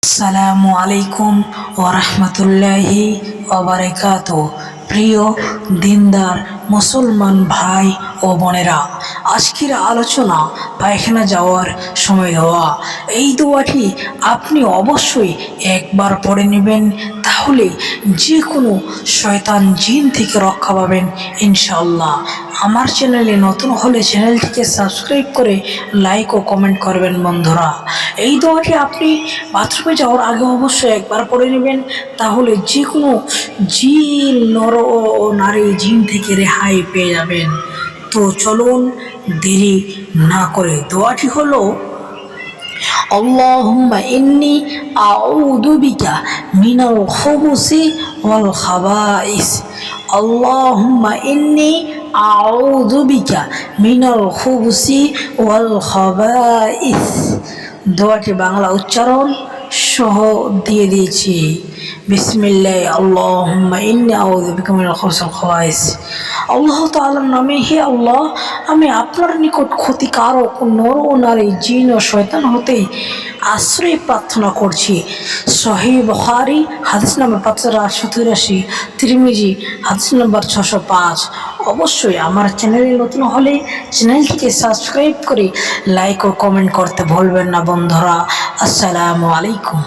আসসালামু আলাইকুম ওয়া রাহমাতুল্লাহি ওয়া বারাকাতুহু। প্রিয় দিনদার মুসলমান ভাই ও বোনেরা, আজকের আলোচনা পায়খানা যাওয়ার সময় দোয়া। এই দোয়াটি আপনি অবশ্যই একবার পড়ে নেবেন, তাহলে যে কোনো শয়তান জিন থেকে রক্ষা পাবেন ইনশাআল্লাহ। আমার চ্যানেলে নতুন হলে চ্যানেলটিকে সাবস্ক্রাইব করে লাইক ও কমেন্ট করবেন বন্ধুরা। এই দোয়াটি আপনি বাথরুমে যাওয়ার আগে অবশ্যই একবার পড়ে নেবেন, তাহলে যে কোনো জিন নর ও নারী জিন থেকে রেহাই পেয়ে যাবেন। তো চলুন দেরি না করে দোয়াটি হলো, আল্লাহুম্মা ইন্নী আউযু বিকা মিনাল খুবুসি ওয়াল খাবাইস। আল্লাহুম্মা ইন্নী আউযু বিকা মিনাল খুবুসি ওয়াল খাবাইস। দোয়াটি বাংলা উচ্চারণ সহ দিয়ে দিয়েছি। বিসমিল্লাহ আল্লাহুম্মা ইন্নী আউযু বিকা মিনাল খুবুসি ওয়াল খাবাইস। আল্লাহ তাআলার নামে, হে আল্লাহ, আমি আপনার নিকট ক্ষতিকারক নর ও নারী জিন ও শয়তান হতে আশ্রয় প্রার্থনা করছি। সহিহ বুখারী হাদিস নম্বর ৫৮৮, তিরমিজি হাদিস নম্বর ৬০৫। অবশ্যই আমার চ্যানেলে নতুন হলে চ্যানেলটিকে সাবস্ক্রাইব করে লাইক ও কমেন্ট করতে ভুলবেন না বন্ধুরা। আসসালামু আলাইকুম।